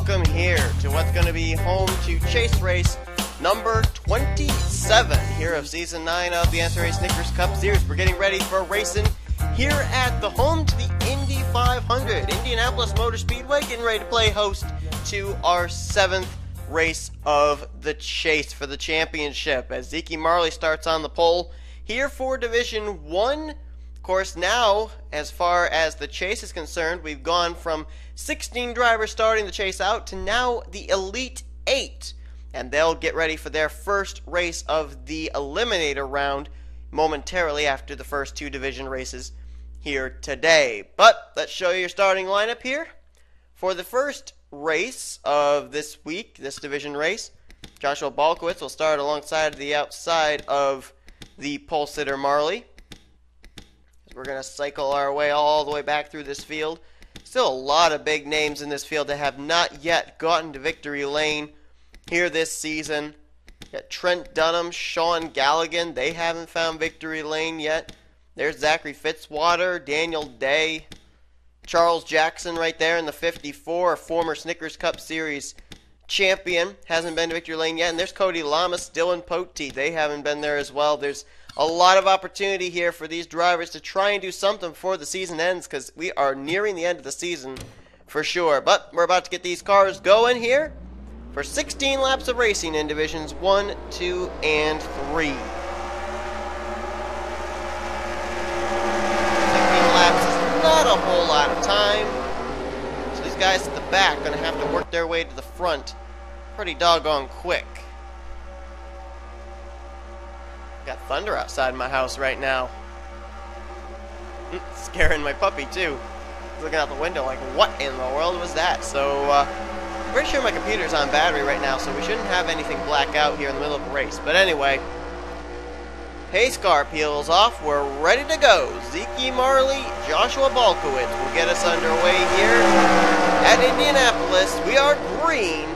welcome here to what's going to be home to chase race number 27 here of season 9 of the NNSCRA Snickers Cup Series. We're getting ready for racing here at the home to the Indy 500. Indianapolis Motor Speedway getting ready to play host to our 7th race of the chase for the championship as Zeke Marley starts on the pole here for Division 1. Of course, now, as far as the chase is concerned, we've gone from 16 drivers starting the chase out to now the Elite 8. And they'll get ready for their first race of the Eliminator round momentarily after the first 2 division races here today. But let's show you your starting lineup here. For the first race of this week, this division race, Joshua Balkowitz will start alongside the outside of the pole sitter Marley. We're going to cycle our way all the way back through this field. Still a lot of big names in this field that have not yet gotten to victory lane here this season. Got Trent Dunham, Sean Galligan. They haven't found victory lane yet. There's Zachary Fitzwater, Daniel Day, Charles Jackson right there in the 54, a former Snickers Cup Series champion. Hasn't been to victory lane yet. And there's Cody Lamas, Dylan Pote. They haven't been there as well. There's a lot of opportunity here for these drivers to try and do something before the season ends, because we are nearing the end of the season for sure. But we're about to get these cars going here for 16 laps of racing in Divisions 1, 2, and 3. 16 laps is not a whole lot of time, so these guys at the back are going to have to work their way to the front pretty doggone quick. Got thunder outside my house right now. Scaring my puppy too. Looking out the window like, what in the world was that? So, pretty sure my computer's on battery right now, so we shouldn't have anything black out here in the middle of a race. But anyway, pace car peels off. We're ready to go. Zeke Marley, Joshua Balkowitz will get us underway here at Indianapolis. We are green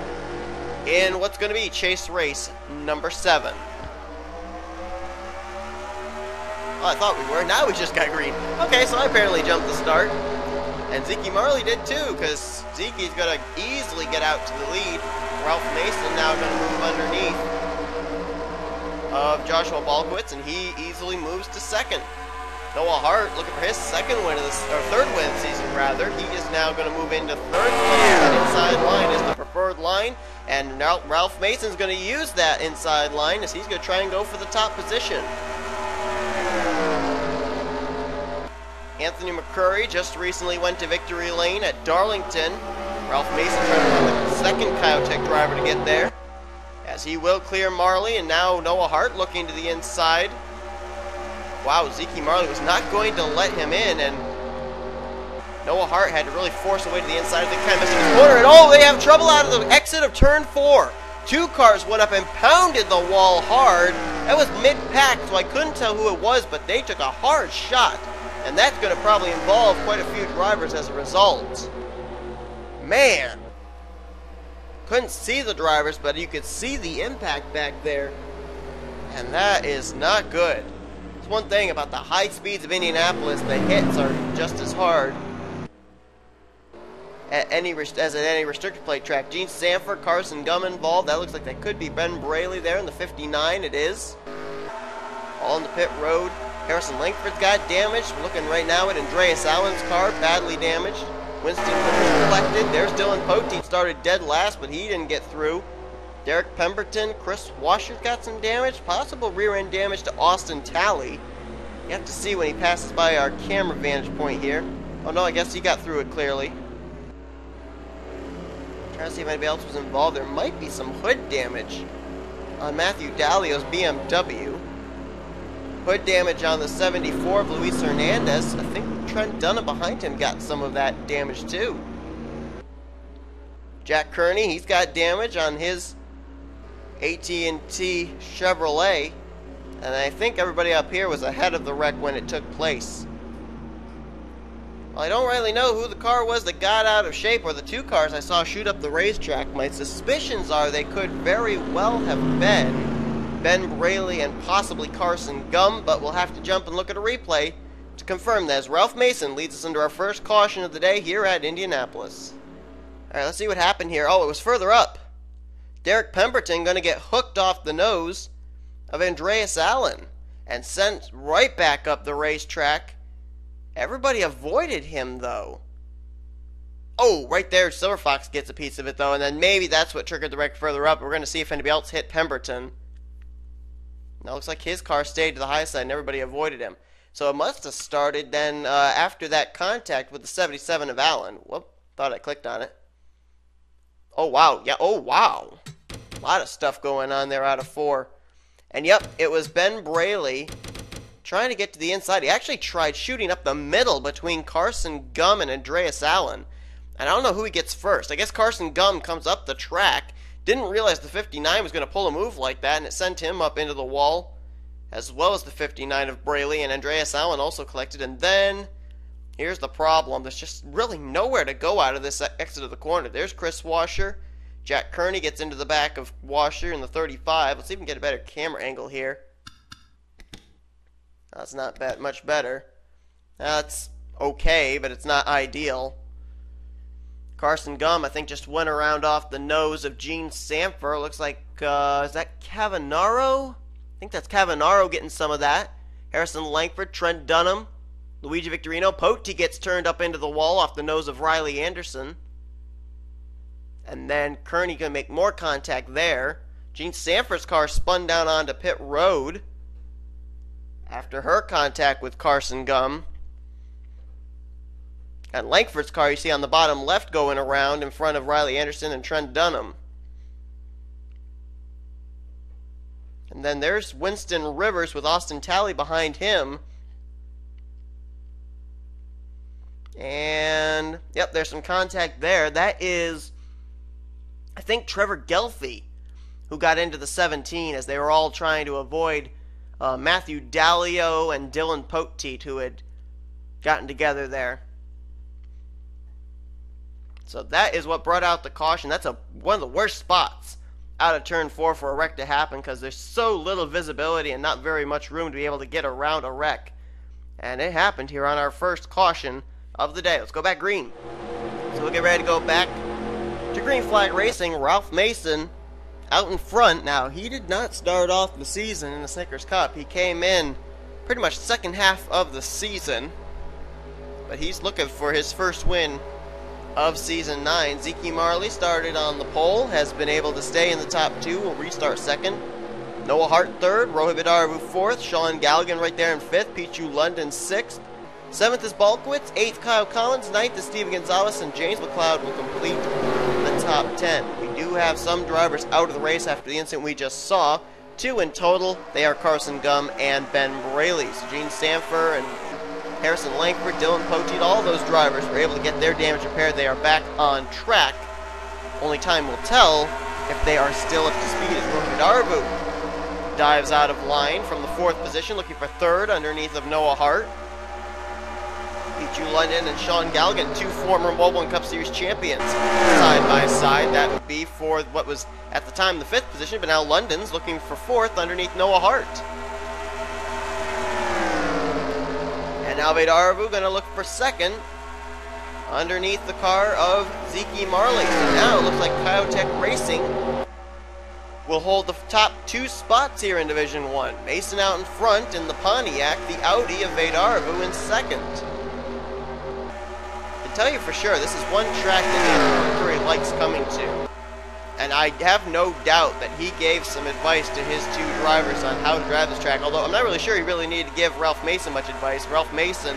in what's going to be chase race number 7. Oh, I thought we were. Now we just got green. Okay, so I apparently jumped the start. And Zeke Marley did too, because Zeke's going to easily get out to the lead. Ralph Mason now going to move underneath of Joshua Balkowitz, and he easily moves to second. Noah Hart looking for his second win of this, or third win of the season rather. He is now going to move into third place. That inside line is the preferred line, and now Ralph Mason's going to use that inside line as he's going to try and go for the top position. Anthony McCurry just recently went to victory lane at Darlington. Ralph Mason trying to run the second Kyotech driver to get there, as he will clear Marley, and now Noah Hart looking to the inside. Wow, Zeke Marley was not going to let him in, and Noah Hart had to really force a way to the inside. They kind of missed his corner, and oh, they have trouble out of the exit of turn 4. 2 cars went up and pounded the wall hard. That was mid-pack, so I couldn't tell who it was, but they took a hard shot. And that's going to probably involve quite a few drivers as a result. Man. Couldn't see the drivers, but you could see the impact back there. And that is not good. It's one thing about the high speeds of Indianapolis, the hits are just as hard as at any restricted plate track. Gene Sanford, Carson Gum involved. That looks like that could be Ben Braley there in the 59. It is. All in the pit road. Harrison Langford's got damaged. We're looking right now at Andreas Allen's car, badly damaged. Winston Cooper's collected. There's Dylan Pote, started dead last, but he didn't get through. Derek Pemberton, Chris Washer's got some damage. Possible rear end damage to Austin Talley. You have to see when he passes by our camera vantage point here. Oh no, I guess he got through it clearly. Trying to see if anybody else was involved. There might be some hood damage on Matthew Dallio's BMW. Hood damage on the 74 of Luis Hernandez. I think Trent Dunham behind him got some of that damage too. Jack Kearney, he's got damage on his AT&T Chevrolet. And I think everybody up here was ahead of the wreck when it took place. Well, I don't really know who the car was that got out of shape, or the 2 cars I saw shoot up the racetrack. My suspicions are they could very well have been Ben Braley and possibly Carson Gum, but we'll have to jump and look at a replay to confirm that, as Ralph Mason leads us into our first caution of the day here at Indianapolis. Alright, let's see what happened here. Oh, it was further up. Derek Pemberton going to get hooked off the nose of Andreas Allen and sent right back up the racetrack. Everybody avoided him, though. Oh, right there, Silver Fox gets a piece of it, though, and then maybe that's what triggered the wreck further up. We're going to see if anybody else hit Pemberton. Now, it looks like his car stayed to the high side and everybody avoided him. So it must have started then after that contact with the 77 of Allen. Whoop, thought I clicked on it. Oh, wow. Yeah, oh, wow. A lot of stuff going on there out of 4. And, yep, it was Ben Braley trying to get to the inside. He actually tried shooting up the middle between Carson Gum and Andreas Allen. And I don't know who he gets first. I guess Carson Gum comes up the track. Didn't realize the 59 was going to pull a move like that, and it sent him up into the wall, as well as the 59 of Braley, and Andreas Allen also collected. And then, here's the problem. There's just really nowhere to go out of this exit of the corner. There's Chris Washer. Jack Kearney gets into the back of Washer in the 35. Let's even get a better camera angle here. That's not bad, much better. That's okay, but it's not ideal. Carson Gum, I think, just went around off the nose of Gene Sanford. Looks like, is that Cavanaro? I think that's Cavanaro getting some of that. Harrison Langford, Trent Dunham, Luigi Victorino. Pote gets turned up into the wall off the nose of Riley Anderson. And then Kearney going to make more contact there. Gene Sanford's car spun down onto pit road after her contact with Carson Gum. And Langford's car you see on the bottom left going around in front of Riley Anderson and Trent Dunham. And then there's Winston Rivers with Austin Talley behind him. And, yep, there's some contact there. That is, I think, Trevor Gelfie, who got into the 17 as they were all trying to avoid Matthew Dallio and Dylan Poteet, who had gotten together there. So that is what brought out the caution. That's one of the worst spots out of turn 4 for a wreck to happen, because there's so little visibility and not very much room to be able to get around a wreck. And it happened here on our first caution of the day. Let's go back green. So we'll get ready to go back to green flag racing. Ralph Mason out in front. Now, he did not start off the season in the Snickers Cup. He came in pretty much second half of the season, but he's looking for his first win of Season 9. Zeke Marley started on the pole, has been able to stay in the top 2, will restart second. Noah Hart third, Rohit Arbu fourth, Sean Galligan right there in fifth, Pichu London sixth. Seventh is Balkowitz, eighth Kyle Collins, ninth is Steven Gonzalez, and James McLeod will complete the top 10. We do have some drivers out of the race after the incident we just saw. 2 in total. They are Carson Gum and Ben Braley. So Gene Sanford and Harrison Langford, Dylan Poteet, all those drivers were able to get their damage repaired. They are back on track. Only time will tell if they are still up to speed as Rohit Arbu dives out of line from the 4th position, looking for 3rd underneath of Noah Hart. Pichu London and Sean Galligan, 2 former Mobile and Cup Series champions, side by side. That would be for what was at the time the 5th position, but now London's looking for 4th underneath Noah Hart. And now Arbu going to look for 2nd underneath the car of Zeke Marley. So now it looks like Kyotech Racing will hold the top 2 spots here in Division 1. Mason out in front in the Pontiac, the Audi of Arbu in 2nd. I can tell you for sure, this is one track that Andrew Curry likes coming to. And I have no doubt that he gave some advice to his 2 drivers on how to drive this track, although I'm not really sure he really needed to give Ralph Mason much advice. Ralph Mason,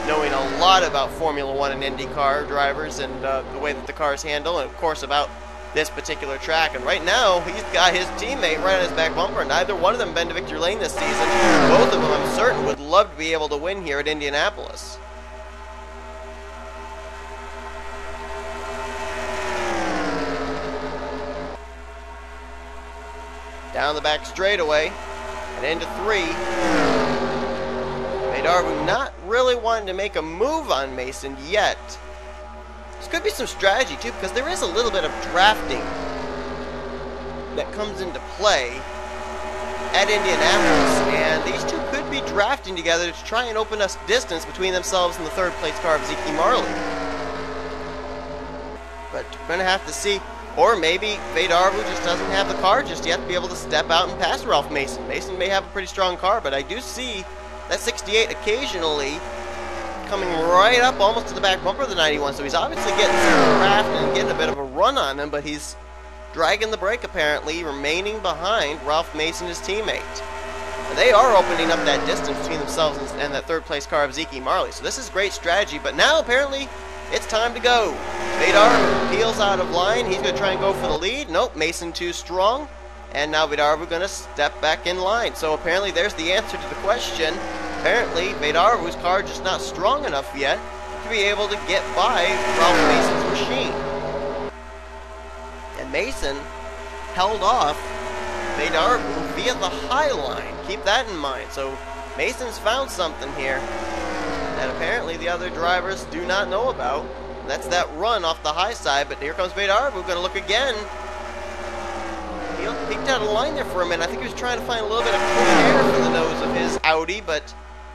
knowing a lot about Formula 1 and IndyCar drivers and the way that the cars handle, and of course about this particular track. And right now, he's got his teammate right on his back bumper. Neither one of them been to victory lane this season. Both of them, I'm certain, would love to be able to win here at Indianapolis. Down the back straightaway and into 3. Arbu not really wanting to make a move on Mason yet. This could be some strategy too, because there is a little bit of drafting that comes into play at Indianapolis, and these 2 could be drafting together to try and open us distance between themselves and the 3rd place car of Zeke Marley. but we're going to have to see. Or maybe Veydarvu just doesn't have the car just yet to be able to step out and pass Ralph Mason. Mason may have a pretty strong car, but I do see that 68 occasionally coming right up almost to the back bumper of the 91, so he's obviously getting some craft and getting a bit of a run on him, but he's dragging the brake apparently, remaining behind Ralph Mason, his teammate. And they are opening up that distance between themselves and that third place car of Zeke Marley, so this is great strategy, but now apparently it's time to go. Veydarvu peels out of line. He's going to try and go for the lead. Nope, Mason too strong. And now Veydarvu going to step back in line. So apparently there's the answer to the question. Apparently Veydarvu's car just not strong enough yet to be able to get by Ralph Mason's machine. And Mason held off Veydarvu via the high line. Keep that in mind. So Mason's found something here that apparently the other drivers do not know about. That's that run off the high side, but here comes Veydarvu, going to look again. He peeked out of line there for a minute. I think he was trying to find a little bit of clean air for the nose of his Audi, but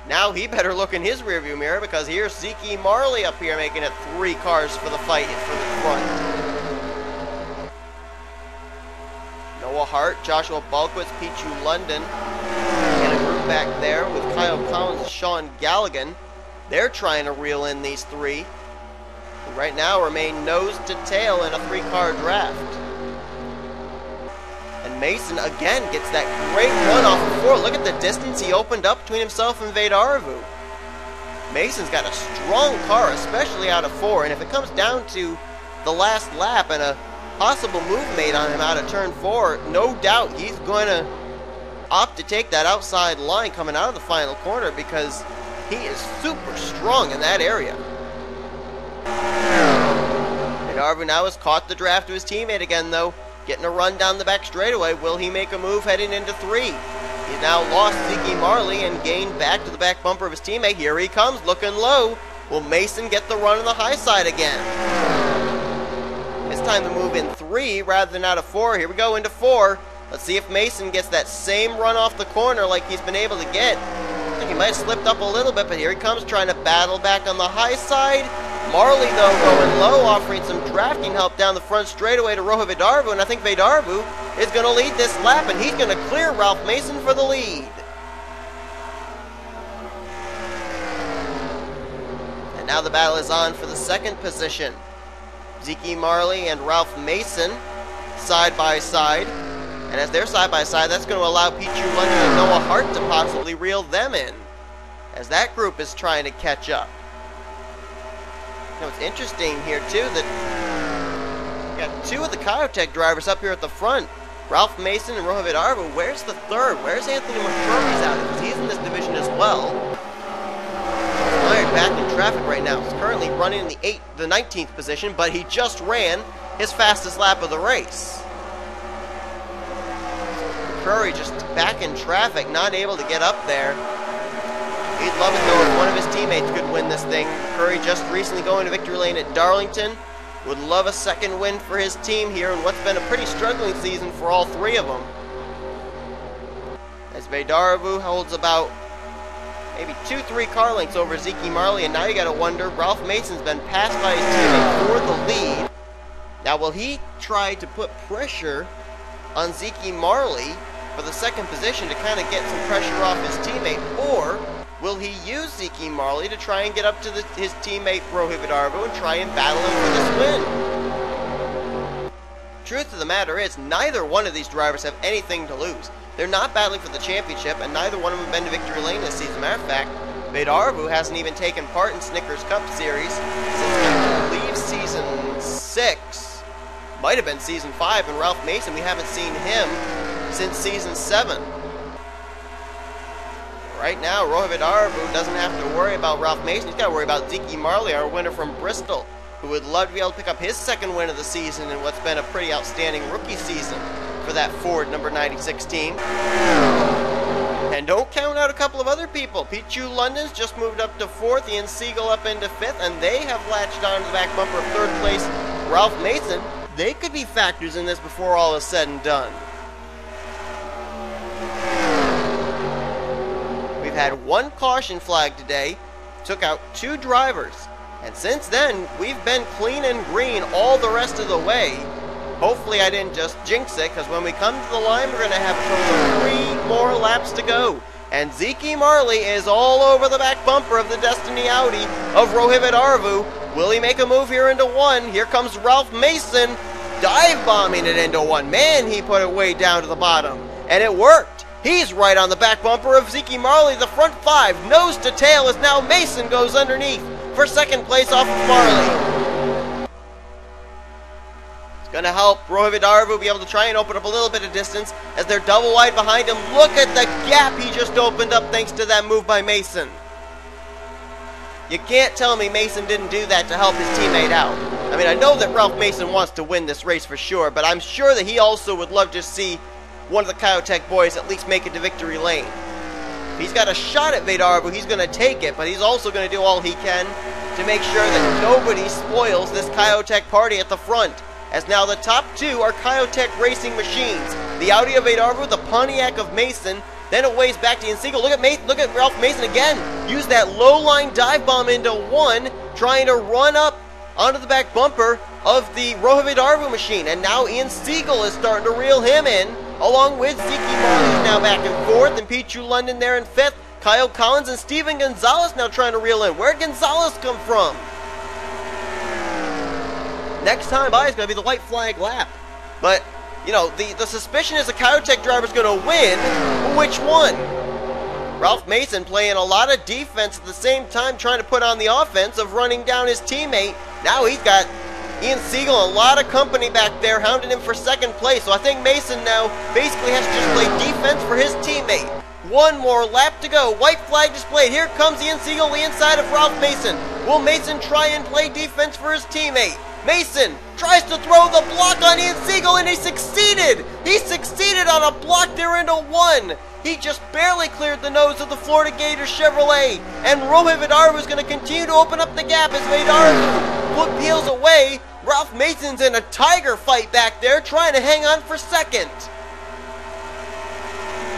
now he better look in his rearview mirror, because here's Zeke Marley up here making it 3 cars for the fight for the front. Noah Hart, Joshua Balkwitz, Pichu London, and a group back there with Kyle Collins and Sean Galligan. They're trying to reel in these 3, who right now remain nose to tail in a 3-car draft. And Mason again gets that great run off of 4. Look at the distance he opened up between himself and Veydarvu. Mason's got a strong car, especially out of 4, and if it comes down to the last lap and a possible move made on him out of turn 4, no doubt he's going to opt to take that outside line coming out of the final corner, because he is super strong in that area. Veydarvu now has caught the draft of his teammate again, though. Getting a run down the back straightaway. Will he make a move heading into 3? He's now lost Zeke Marley and gained back to the back bumper of his teammate. Here he comes, looking low. Will Mason get the run on the high side again? It's time to move in 3 rather than out of 4. Here we go into 4. Let's see if Mason gets that same run off the corner like he's been able to get. I think he might have slipped up a little bit, but here he comes trying to battle back on the high side. Marley, though, going low, offering some drafting help down the front straightaway to Roha Veydarvu, and I think Veydarvu is going to lead this lap, and he's going to clear Ralph Mason for the lead. And now the battle is on for the second position. Zeke Marley and Ralph Mason side by side. And as they're side by side, that's going to allow Pichu London and Noah Hart to possibly reel them in, as that group is trying to catch up. You know, it's interesting here too that we got 2 of the Kyotech drivers up here at the front, Ralph Mason and Roha Veydarvu. Where's the third? Where's Anthony McCurry's out? Because he's in this division as well. Fired back in traffic right now. He's currently running in the 19th position, but he just ran his fastest lap of the race. Curry just back in traffic, not able to get up there. He'd love it though if one of his teammates could win this thing. Curry just recently going to victory lane at Darlington. Would love a second win for his team here in what's been a pretty struggling season for all 3 of them. As Veydarvu holds about maybe 2-3 car lengths over Zeke Marley, and now you gotta wonder, Ralph Mason's been passed by his teammate for the lead. Now will he try to put pressure on Zeke Marley for the second position to kind of get some pressure off his teammate, or will he use Zeke Marley to try and get up to his teammate Roha Veydarvu and try and battle him for this win? Truth of the matter is, neither one of these drivers have anything to lose. They're not battling for the championship, and neither one of them have been to victory lane this season. Matter of fact, Veydarvu hasn't even taken part in Snickers Cup Series since, I believe, season 6. Might have been season 5, and Ralph Mason, we haven't seen him since season 7. Right now, Roha Veydarvu doesn't have to worry about Ralph Mason. He's got to worry about Zeke Marley, our winner from Bristol, who would love to be able to pick up his second win of the season in what's been a pretty outstanding rookie season for that Ford number 96 team. And don't count out a couple of other people. Pichu London's just moved up to 4th, Ian Siegel up into 5th, and they have latched on to the back bumper of 3rd place Ralph Mason. They could be factors in this before all is said and done. We've had 1 caution flag today. Took out 2 drivers. And since then, we've been clean and green all the rest of the way. Hopefully I didn't just jinx it, because when we come to the line, we're going to have a total of 3 more laps to go. And Zeke Marley is all over the back bumper of the Destiny Audi of Rohit Arvu. Will he make a move here into 1? Here comes Ralph Mason, dive bombing it into 1. Man, he put it way down to the bottom. And it worked. He's right on the back bumper of Zeke Marley. The front 5, nose to tail, as now Mason goes underneath for second place off of Marley. It's going to help Rohit Arvu be able to try and open up a little bit of distance as they're double wide behind him. Look at the gap he just opened up thanks to that move by Mason. You can't tell me Mason didn't do that to help his teammate out. I mean, I know that Ralph Mason wants to win this race for sure, but I'm sure that he also would love to see one of the Kyotech boys at least make it to victory lane. If he's got a shot at Arvu, he's going to take it, but he's also going to do all he can to make sure that nobody spoils this Kyotech party at the front. As now the top 2 are Kyotech racing machines. The Audi of Arvu, the Pontiac of Mason. Then it waves back to Ian Siegel. Look at Ralph Mason again. Use that low line dive bomb into 1, trying to run up onto the back bumper of the Rohit Arvu machine. And now Ian Siegel is starting to reel him in, along with Zeke Marley now back in 4th, and Pichu London there in 5th. Kyle Collins and Steven Gonzalez now trying to reel in. Where'd Gonzalez come from? Next time by is going to be the white flag lap. But, you know, the suspicion is the Kyotech driver's going to win. Which one? Ralph Mason playing a lot of defense at the same time, trying to put on the offense of running down his teammate. Now he's got Ian Siegel, a lot of company back there, hounding him for second place. So I think Mason now basically has to just play defense for his teammate. 1 more lap to go. White flag displayed. Here comes Ian Siegel, the inside of Ralph Mason. Will Mason try and play defense for his teammate? Mason tries to throw the block on Ian Siegel, and he succeeded! He succeeded on a block there into 1! He just barely cleared the nose of the Florida Gator Chevrolet, and Rohit Arvu is going to continue to open up the gap as Arvu peels away. Ralph Mason's in a tiger fight back there, trying to hang on for second.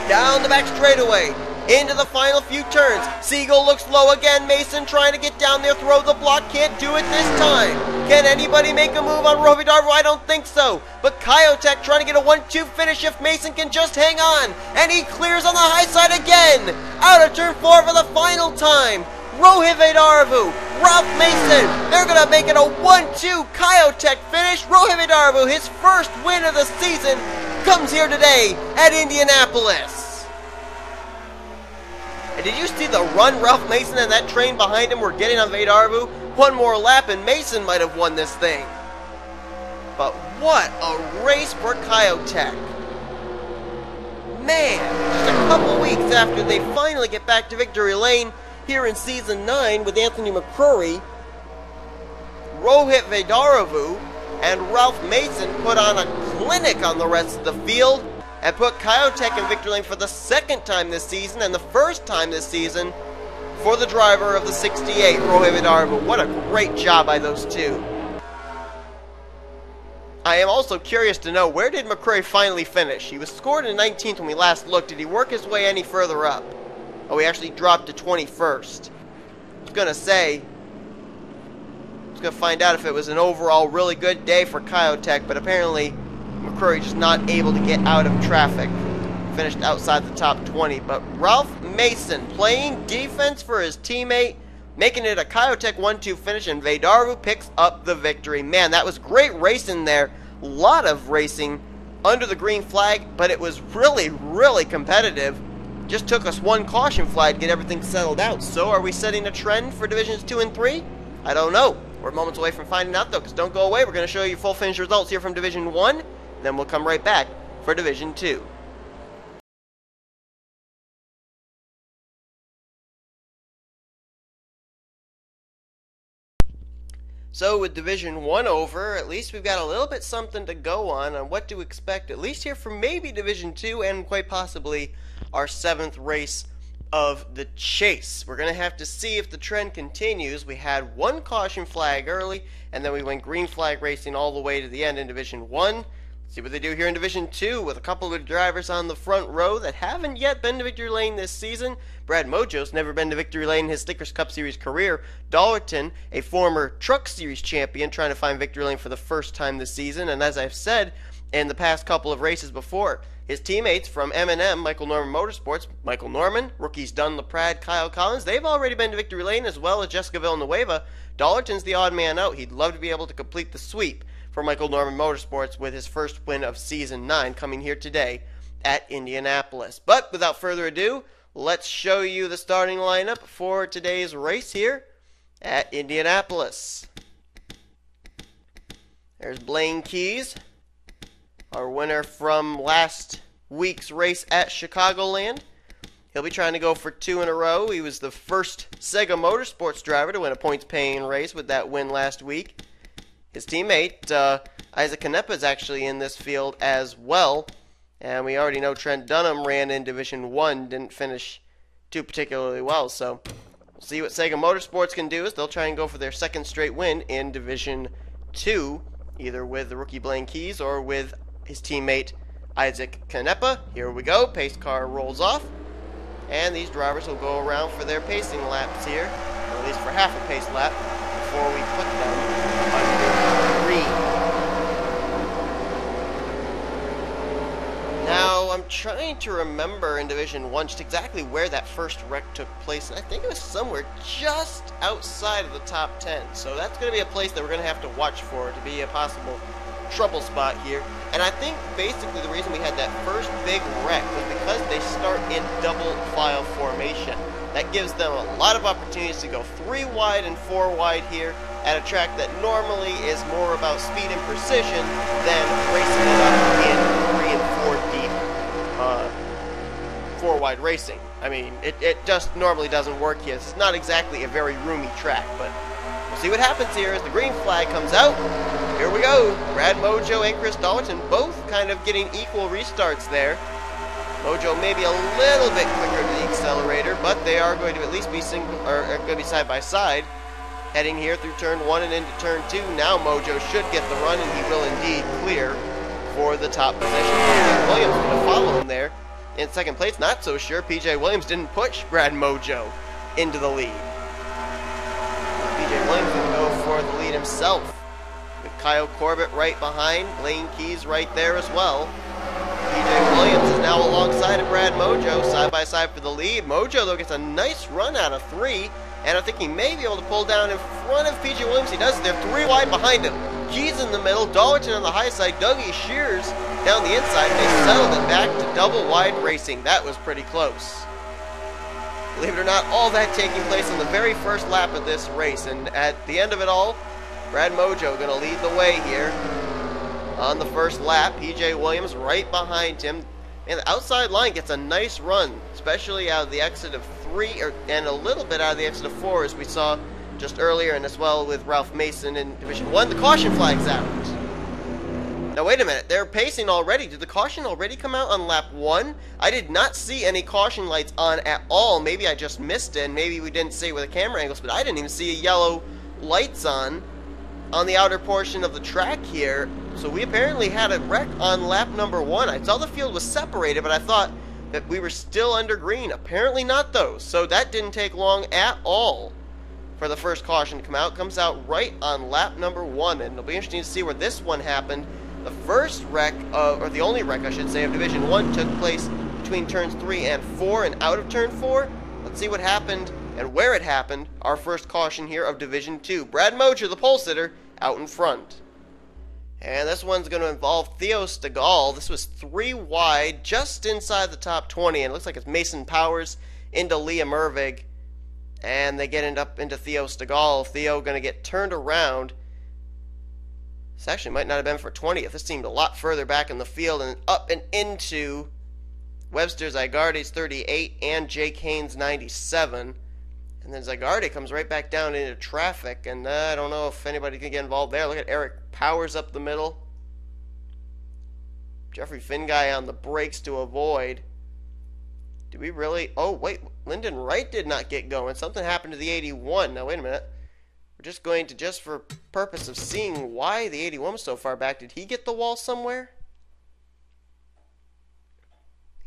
Down the back straightaway, into the final few turns. Siegel looks low again. Mason trying to get down there, throw the block, can't do it this time. Can anybody make a move on Rohit Arvu? I don't think so. But Kyotech trying to get a 1-2 finish if Mason can just hang on. And he clears on the high side again. Out of turn 4 for the final time. Rohit Arvu, Ralph Mason, they're going to make it a 1-2 Kyotech finish. Rohit Arvu, his first win of the season, comes here today at Indianapolis. And did you see the run Ralph Mason and that train behind him were getting on Arvu? 1 more lap and Mason might have won this thing. But what a race for Kyotech. Man, just a couple weeks after they finally get back to victory lane here in Season 9 with Anthony McCrory, Rohit Arvu and Ralph Mason put on a clinic on the rest of the field and put Kyotech in victory lane for the 2nd time this season and the 1st time this season for the driver of the 68, Rohit Arvu. What a great job by those two. I am also curious to know, where did McCrory finally finish? He was scored in 19th when we last looked. Did he work his way any further up? Oh, he actually dropped to 21st. I was going to say, I was going to find out if it was an overall really good day for Kyotech, but apparently McCrory just not able to get out of traffic. Finished outside the top 20. But Ralph Mason playing defense for his teammate, making it a Kyotech 1-2 finish, and Arvu picks up the victory. Man, that was great racing there. A lot of racing under the green flag, but it was really, really competitive. Just took us 1 caution flag to get everything settled out. So are we setting a trend for Divisions 2 and 3? I don't know. We're moments away from finding out, though, because don't go away. We're going to show you full finish results here from Division 1, then we'll come right back for Division 2. So with Division 1 over, at least we've got a little bit something to go on what to expect, at least here from maybe Division 2 and quite possibly our 7th race of the chase. We're going to have to see if the trend continues. We had 1 caution flag early, and then we went green flag racing all the way to the end in Division 1. Let's See what they do here in Division 2 with a couple of drivers on the front row that haven't yet been to victory lane this season. Brad Mojo's never been to victory lane in his Snickers Cup Series career. Dallerton, a former Truck Series champion, trying to find victory lane for the first time this season. And as I've said in the past couple of races before, his teammates from M&M, Michael Norman Motorsports, Michael Norman, rookies Dunn LaPrade, Kyle Collins, they've already been to victory lane, as well as Jessica Villanueva. Dallerton's the odd man out. He'd love to be able to complete the sweep for Michael Norman Motorsports with his first win of Season 9 coming here today at Indianapolis. But without further ado, let's show you the starting lineup for today's race here at Indianapolis. There's Blaine Keys, our winner from last week's race at Chicagoland. He'll be trying to go for 2 in a row. He was the first Sega Motorsports driver to win a points-paying race with that win last week. His teammate, Isaac Canepa, is actually in this field as well. And we already know Trent Dunham ran in Division 1, didn't finish too particularly well. So we'll see what Sega Motorsports can do. Is they'll try and go for their second straight win in Division 2, either with the rookie Blaine Keys or with his teammate Isaac Canepa. Here we go. Pace car rolls off. And these drivers will go around for their pacing laps here, or at least for half a pace lap, before we put them under green. Now, I'm trying to remember in Division 1 just exactly where that first wreck took place, and I think it was somewhere just outside of the top 10. So that's going to be a place that we're going to have to watch for to be a possible trouble spot here. And I think basically the reason we had that first big wreck was because they start in double file formation. That gives them a lot of opportunities to go 3 wide and 4 wide here at a track that normally is more about speed and precision than racing it up in 3 and 4 deep 4 wide racing. I mean, it just normally doesn't work here. It's not exactly a very roomy track, but we'll see what happens here as the green flag comes out. Here we go. Brad Mojo and Chris Dallerton both kind of getting equal restarts there. Mojo maybe a little bit quicker to the accelerator, but they are going to at least be going to be side by side, heading here through turn 1 and into turn 2. Now Mojo should get the run, and he will indeed clear for the top position. PJ Williams going to follow him there in second place. Not so sure. PJ Williams didn't push Brad Mojo into the lead. PJ Williams going to go for the lead himself, with Kyle Corbett right behind, Blaine Keys right there as well. PJ Williams is now alongside of Brad Mojo, side by side for the lead. Mojo, though, gets a nice run out of 3, and I think he may be able to pull down in front of PJ Williams. He does. They're 3 wide behind him. Keys in the middle, Dallerton on the high side, Dougie Shears down the inside, and they settled it back to double wide racing. That was pretty close. Believe it or not, all that taking place on the very first lap of this race, and at the end of it all, Brad Mojo going to lead the way here on the first lap. PJ Williams right behind him. And the outside line gets a nice run, especially out of the exit of 3, and a little bit out of the exit of 4, as we saw just earlier, and as well with Ralph Mason in Division 1. The caution flag's out. Now wait a minute, they're pacing already. Did the caution already come out on lap 1? I did not see any caution lights on at all. Maybe I just missed it, and maybe we didn't see it with the camera angles, but I didn't even see yellow lights on the outer portion of the track here. So we apparently had a wreck on lap number 1. I saw the field was separated, but I thought that we were still under green. Apparently not, though. So that didn't take long at all for the first caution to come out. It comes out right on lap number 1, and it'll be interesting to see where this one happened. The first wreck, or the only wreck, I should say, of Division 1 took place between turns 3 and 4 and out of turn 4. Let's see what happened and where it happened. Our first caution here of Division 2. Brad Mojo, the pole sitter, out in front. And this one's going to involve Theo Stegall. This was 3 wide, just inside the top 20, and it looks like it's Mason Powers into Liam Ervig, and they get up into Theo Stegall. Theo going to get turned around. This actually might not have been for 20th. This seemed a lot further back in the field, and up and into Webster Zygarde's 38 and Jake Haynes' 97. And then Zygarde comes right back down into traffic, and I don't know if anybody can get involved there. Look at Eric Powers up the middle. Jeffrey Finguy on the brakes to avoid. Do we really? Oh, wait. Lyndon Wright did not get going. Something happened to the 81. Now, wait a minute. We're just going to, just for purpose of seeing why the 81 was so far back, did he get the wall somewhere?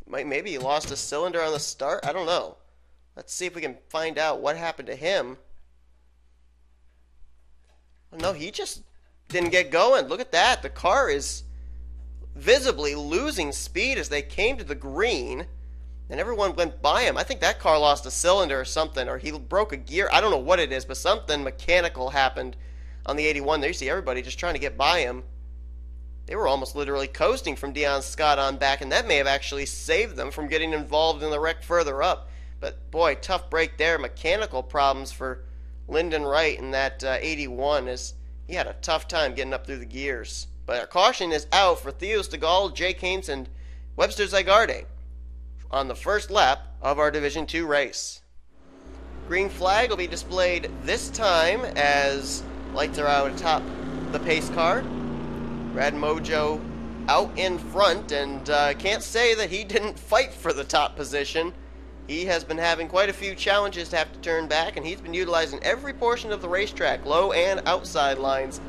Maybe he lost a cylinder on the start. I don't know. Let's see if we can find out what happened to him. No, he just didn't get going. Look at that. The car is visibly losing speed as they came to the green, and everyone went by him. I think that car lost a cylinder or something, or he broke a gear. I don't know what it is, but something mechanical happened on the 81. There you see everybody just trying to get by him. They were almost literally coasting from Dion Scott on back, and that may have actually saved them from getting involved in the wreck further up. But boy, tough break there. Mechanical problems for Lyndon Wright in that 81, as he had a tough time getting up through the gears. But our caution is out for Theo Stegall, Jake Haynes, and Webster Zygarde on the first lap of our Division II race. Green flag will be displayed this time as lights are out atop the pace car. Brad Mojo out in front, and can't say that he didn't fight for the top position. He has been having quite a few challenges to have to turn back, and he's been utilizing every portion of the racetrack, low and outside lines,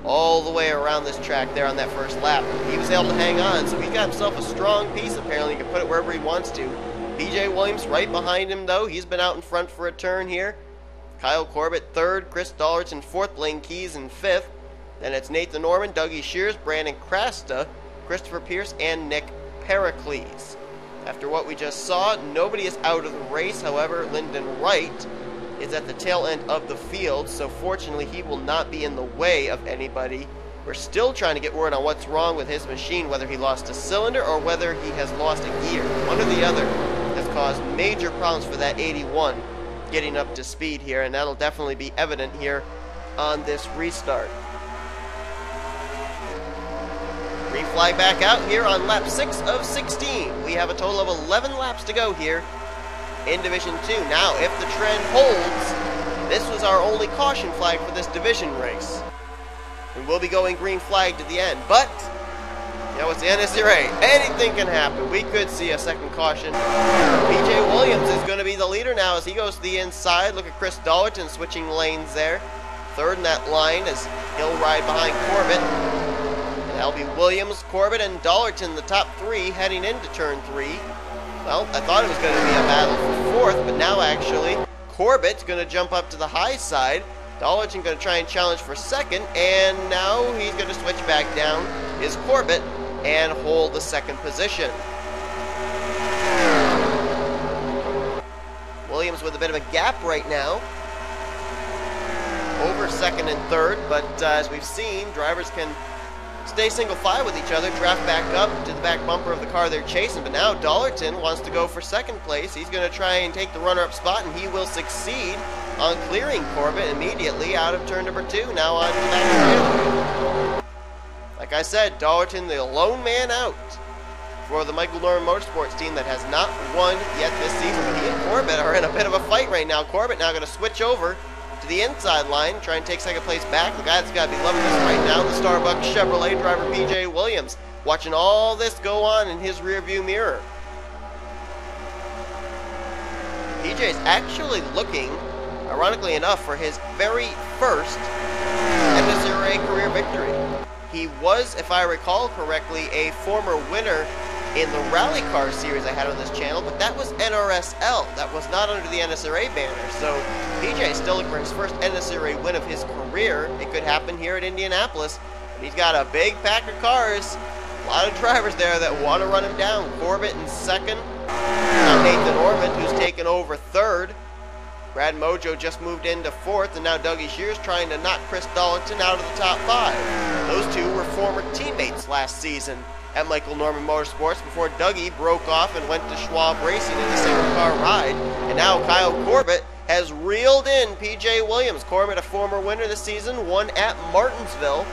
all the way around this track there on that first lap. He was able to hang on, so he got himself a strong piece. Apparently he can put it wherever he wants to. PJ Williams right behind him, though. He's been out in front for a turn here. Kyle Corbett third, Chris Dollerton fourth, Blaine Keys in fifth. Then it's Nathan Norman, Dougie Shears, Brandon Krasta, Christopher Pierce, and Nick Pericles. After what we just saw, nobody is out of the race. However, Lyndon Wright is at the tail end of the field, so fortunately he will not be in the way of anybody. We're still trying to get word on what's wrong with his machine, whether he lost a cylinder or whether he has lost a gear. One or the other has caused major problems for that 81 getting up to speed here, and that'll definitely be evident here on this restart. Green flag back out here on lap 6 of 16. We have a total of 11 laps to go here in Division 2. Now, if the trend holds, this was our only caution flag for this division race. We will be going green flag to the end, but, you know, it's the NNSCRA. Anything can happen. We could see a second caution. PJ Williams is going to be the leader now as he goes to the inside. Look at Chris Dollerton switching lanes there. Third in that line as he'll ride behind Corbett. And that'll be Williams, Corbett, and Dollerton, the top three, heading into turn 3. Well, I thought it was going to be a battle for fourth, but now actually Corbett's going to jump up to the high side. Dollerton going to try and challenge for second, and now he's going to switch back down is Corbett and hold the second position. Williams with a bit of a gap right now over second and third, but as we've seen, drivers can stay single file with each other, draft back up to the back bumper of the car they're chasing, but now Dollerton wants to go for second place. He's going to try and take the runner-up spot, and he will succeed on clearing Corbett immediately out of turn number 2, now on to the back. Like I said, Dollerton the lone man out for the Michael Norman Motorsports team that has not won yet this season, but he and Corbett are in a bit of a fight right now. Corbett now going to switch over to the inside line, try and take second place back. The guy that's got to be loving this right now, the Starbucks Chevrolet driver PJ Williams, watching all this go on in his rearview mirror. PJ's actually looking, ironically enough, for his very first NNSCRA career victory. He was, if I recall correctly, a former winner in the rally car series I had on this channel, but that was NRSL. That was not under the NNSCRA banner. So PJ is still looking for his first NNSCRA win of his career. It could happen here at Indianapolis. And he's got a big pack of cars. A lot of drivers there that want to run him down. Corbett in second. Now Nathan Norman, who's taken over third. Brad Mojo just moved into fourth, and now Dougie Shears trying to knock Chris Dollerton out of the top 5. Those two were former teammates last season at Michael Norman Motorsports before Dougie broke off and went to Schwab Racing in a single car ride. And now Kyle Corbett has reeled in PJ Williams. Corbett, a former winner this season, won at Martinsville,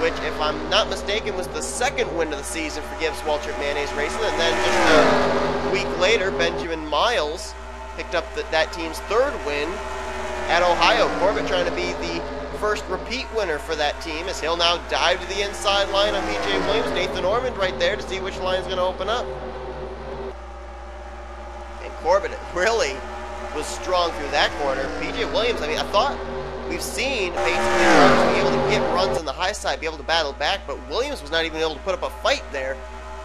which, if I'm not mistaken, was the second win of the season for Gibbs Waltrip Mayonnaise Racing. And then just a week later, Benjamin Miles picked up that team's third win at Ohio. Corbett trying to be the first repeat winner for that team as he'll now dive to the inside line on PJ Williams. Nathan Ormond right there to see which line is going to open up. And Corbett really was strong through that corner. PJ Williams, I mean, I thought we've seen basically drivers be able to get runs on the high side, be able to battle back, but Williams was not even able to put up a fight there.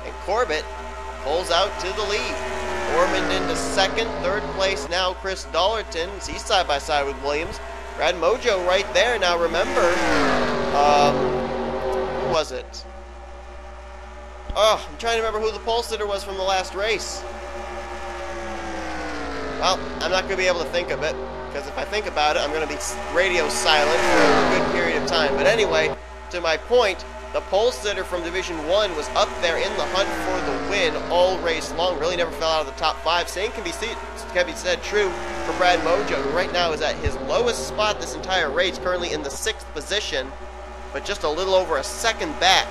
And Corbett pulls out to the lead. Ormond into second. Third place now, Chris Dollerton. He's side by side with Williams. Brad Mojo right there. Now remember, who was it? Oh, I'm trying to remember who the pole sitter was from the last race. Well, I'm not going to be able to think of it, because if I think about it, I'm going to be radio silent for a good period of time. But anyway, to my point, the pole sitter from Division 1 was up there in the hunt for the win all race long. Really never fell out of the top 5. Same can be said true for Brad Mojo, who right now is at his lowest spot this entire race, currently in the 6th position, but just a little over a second back.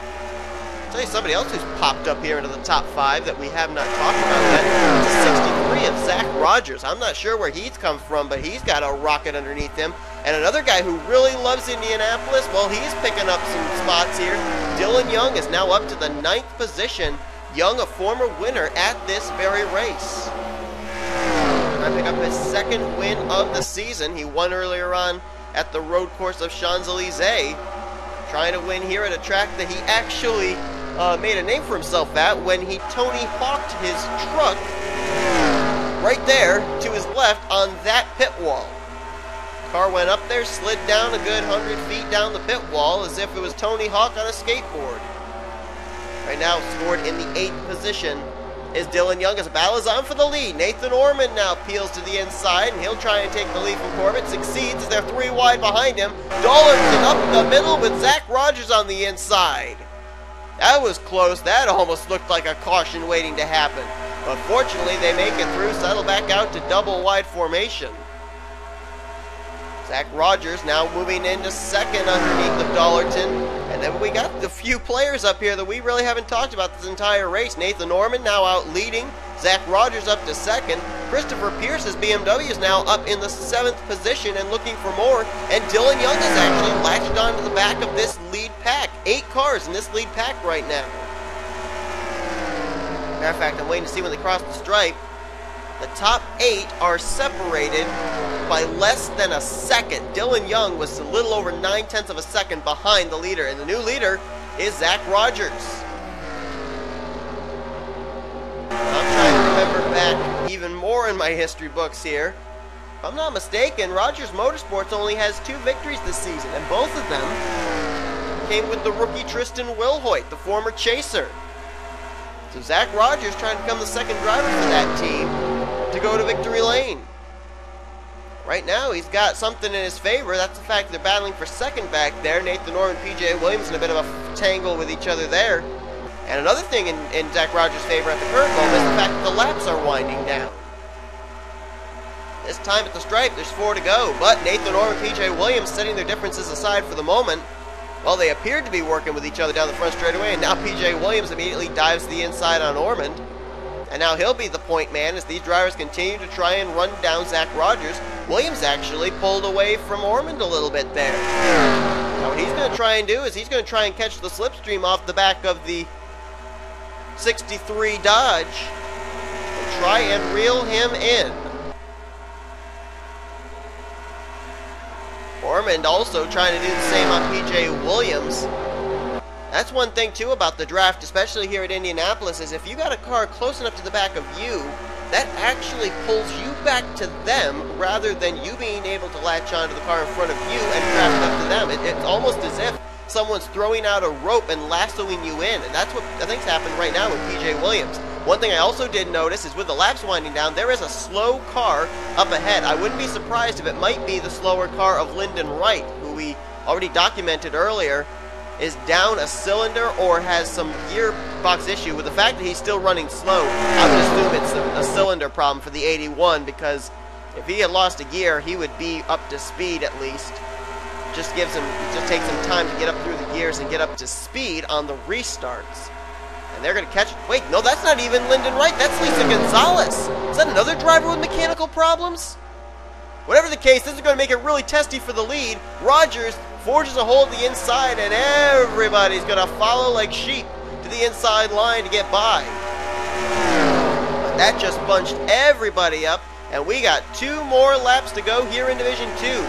I'll tell you somebody else who's popped up here into the top 5 that we have not talked about yet. It's 63 of Zach Rogers. I'm not sure where he's come from, but he's got a rocket underneath him. And another guy who really loves Indianapolis, well, he's picking up some spots here. Dylan Young is now up to the 9th position. Young, a former winner at this very race. Trying to pick up his 2nd win of the season. He won earlier on at the road course of Champs-Élysées. Trying to win here at a track that he actually made a name for himself at when he Tony Hawked his truck right there to his left on that pit wall. Car went up there, slid down a good 100 feet down the pit wall as if it was Tony Hawk on a skateboard. Right now, scored in the 8th position is Dylan Young as the battle is on for the lead. Nathan Ormond now peels to the inside, and he'll try and take the lead from Corbett. Succeeds as they're 3 wide behind him. Dollerton up the middle with Zach Rogers on the inside. That was close. That almost looked like a caution waiting to happen. But fortunately, they make it through, settle back out to double wide formation. Zach Rogers now moving into second underneath of Dollerton. And then we got the few players up here that we really haven't talked about this entire race. Nathan Ormond now out leading. Zach Rogers up to second. Christopher Pierce's BMW is now up in the 7th position and looking for more. And Dylan Young is actually latched onto the back of this lead pack. 8 cars in this lead pack right now. Matter of fact, I'm waiting to see when they cross the stripe. The top 8 are separated by less than a second. Dylan Young was a little over 9/10 of a second behind the leader, and the new leader is Zach Rogers. I'm trying to remember back even more in my history books here. If I'm not mistaken, Rogers Motorsports only has 2 victories this season, and both of them came with the rookie Tristan Wilhoit, the former chaser. So Zach Rogers trying to become the 2nd driver for that team to go to victory lane. Right now, he's got something in his favor. That's the fact they're battling for second back there. Nathan Ormond and P.J. Williams in a bit of a tangle with each other there. And another thing in Zach Rogers' favor at the current moment is the fact that the laps are winding down. This time at the stripe, there's 4 to go. But Nathan Ormond and P.J. Williams, setting their differences aside for the moment, well, they appeared to be working with each other down the front straightaway, and now P.J. Williams immediately dives to the inside on Ormond. And now he'll be the point man as these drivers continue to try and run down Zach Rogers. Williams actually pulled away from Ormond a little bit there. Now what he's going to try and do is he's going to try and catch the slipstream off the back of the 63 Dodge and try and reel him in. Ormond also trying to do the same on P.J. Williams. That's one thing, too, about the draft, especially here at Indianapolis, is if you got a car close enough to the back of you, that actually pulls you back to them rather than you being able to latch onto the car in front of you and crash up to them. It's almost as if someone's throwing out a rope and lassoing you in, and that's what I think's happened right now with P.J. Williams. One thing I also did notice is with the laps winding down, there is a slow car up ahead. I wouldn't be surprised if it might be the slower car of Lyndon Wright, who we already documented earlier is down a cylinder or has some gearbox issue. With the fact that he's still running slow, I would assume it's a cylinder problem for the 81, because if he had lost a gear, he would be up to speed at least. Just takes him time to get up through the gears and get up to speed on the restarts. And they're going to catch it. Wait, no, that's not even Lyndon Wright. That's Lisa Gonzalez. Is that another driver with mechanical problems? Whatever the case, this is going to make it really testy for the lead. Rogers forges a hole at the inside, and everybody's going to follow like sheep to the inside line to get by. But that just bunched everybody up, and we got 2 more laps to go here in Division 2.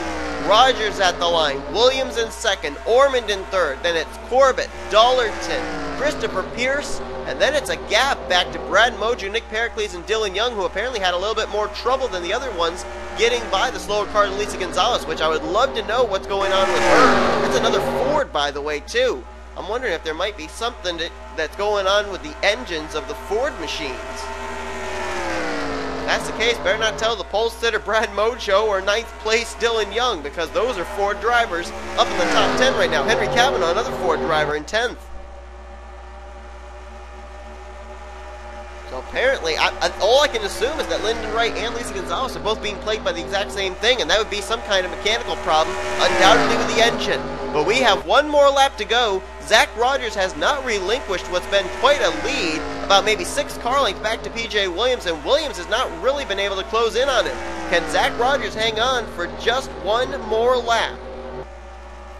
Rogers at the line, Williams in second, Ormond in third, then it's Corbett, Dollerton, Christopher Pierce, and then it's a gap back to Brad Mojo, Nick Pericles, and Dylan Young, who apparently had a little bit more trouble than the other ones getting by the slower car than Lisa Gonzalez, which I would love to know what's going on with her. That's another Ford, by the way, too. I'm wondering if there might be something that's going on with the engines of the Ford machines. If that's the case, better not tell the pole sitter Brad Mojo or 9th place Dylan Young, because those are Ford drivers up in the top 10 right now. Henry Cavanaugh, another Ford driver, in 10th. So apparently, all I can assume is that Lyndon Wright and Lisa Gonzalez are both being plagued by the exact same thing, and that would be some kind of mechanical problem, undoubtedly with the engine. But we have one more lap to go. Zach Rogers has not relinquished what's been quite a lead, about maybe 6 car lengths back to P.J. Williams, and Williams has not really been able to close in on him. Can Zach Rogers hang on for just one more lap?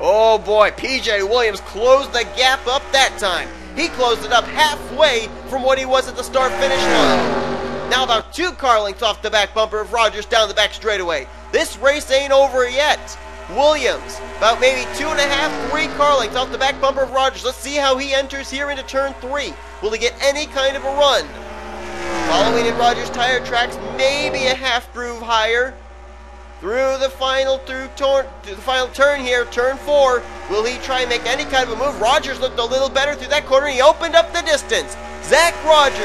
Oh boy, P.J. Williams closed the gap up that time. He closed it up halfway from what he was at the start-finish line. Now about 2 car lengths off the back bumper of Rogers down the back straightaway. This race ain't over yet. Williams, about maybe 2.5, 3 car lengths off the back bumper of Rogers. Let's see how he enters here into turn 3. Will he get any kind of a run? Following in Rogers' tire tracks, maybe a half groove higher. Through the final turn here, turn 4. Will he try and make any kind of a move? Rogers looked a little better through that corner. He opened up the distance. Zach Rogers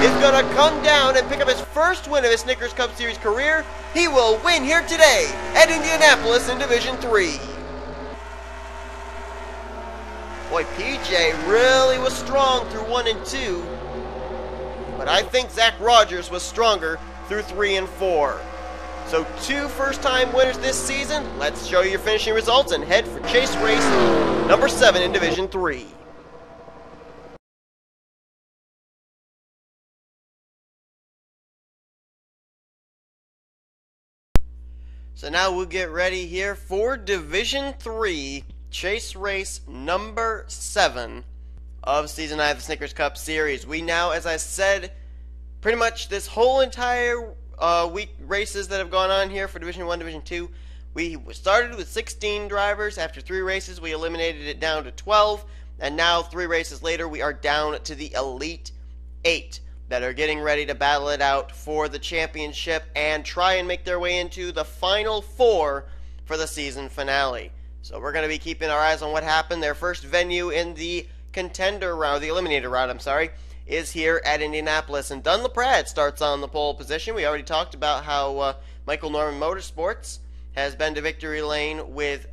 is going to come down and pick up his first win of his Snickers Cup Series career. He will win here today at Indianapolis in Division 3. Boy, PJ really was strong through 1 and 2. But I think Zach Rogers was stronger through 3 and 4. So 2 first-time winners this season. Let's show you your finishing results and head for chase race number 7 in Division 3. So now we'll get ready here for Division 3, chase race number 7 of Season 9 of the Snickers Cup Series. We now, as I said, pretty much this whole entire week races that have gone on here for Division 1, Division 2, we started with 16 drivers. After 3 races, we eliminated it down to 12, and now 3 races later, we are down to the Elite 8 that are getting ready to battle it out for the championship and try and make their way into the final 4 for the season finale. So we're going to be keeping our eyes on what happened. Their first venue in the contender round, the eliminator round, I'm sorry, is here at Indianapolis. And Dunlaprad starts on the pole position. We already talked about how Michael Norman Motorsports has been to victory lane with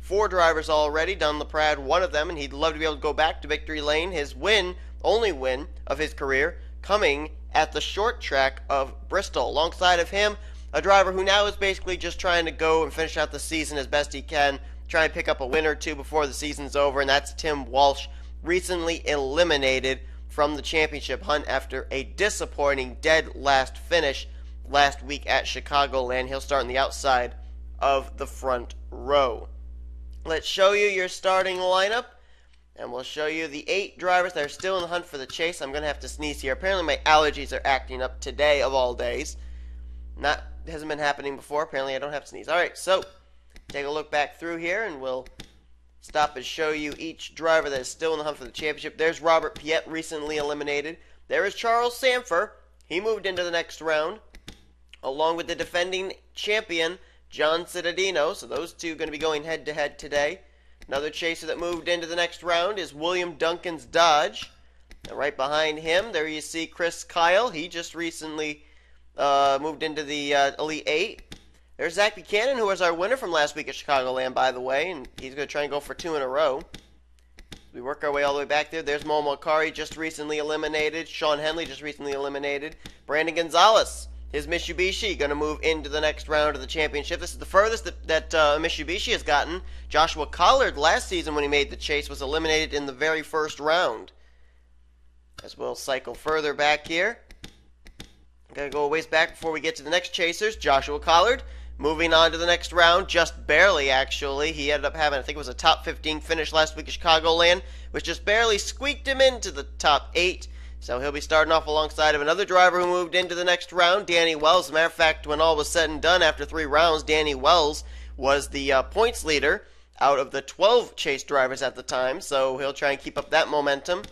4 drivers already. Dunlaprad, one of them, and he'd love to be able to go back to victory lane. His win, only win of his career, coming at the short track of Bristol. Alongside of him, a driver who now is basically just trying to go and finish out the season as best he can, try and pick up a win or 2 before the season's over, and that's Tim Walsh, recently eliminated from the championship hunt after a disappointing dead last finish last week at Chicagoland. He'll start on the outside of the front row. Let's show you your starting lineup. And we'll show you the 8 drivers that are still in the hunt for the chase. I'm going to have to sneeze here. Apparently my allergies are acting up today of all days. Hasn't been happening before. Apparently I don't have to sneeze. Alright, so take a look back through here and we'll stop and show you each driver that is still in the hunt for the championship. There's Robert Piet, recently eliminated. There is Charles Sanfer. He moved into the next round, along with the defending champion, John Cittadino. So those two are going to be going head-to-head today. Another chaser that moved into the next round is William Duncan's Dodge. And right behind him, there you see Chris Kyle. He just recently moved into the Elite 8. There's Zach Buchanan, who was our winner from last week at Chicagoland, by the way. And he's going to try and go for 2 in a row. We work our way all the way back there. There's Mo Makari, just recently eliminated. Sean Henley, just recently eliminated. Brandon Gonzalez, his Mitsubishi, going to move into the next round of the championship. This is the furthest that Mitsubishi has gotten. Joshua Collard, last season when he made the chase, was eliminated in the very first round. As we'll cycle further back here. Got to go a ways back before we get to the next chasers. Joshua Collard, moving on to the next round, just barely actually. He ended up having, I think it was a top 15 finish last week at Chicagoland, which just barely squeaked him into the top 8. So he'll be starting off alongside of another driver who moved into the next round, Danny Wells. As a matter of fact, when all was said and done after 3 rounds, Danny Wells was the points leader out of the 12 chase drivers at the time. So he'll try and keep up that momentum.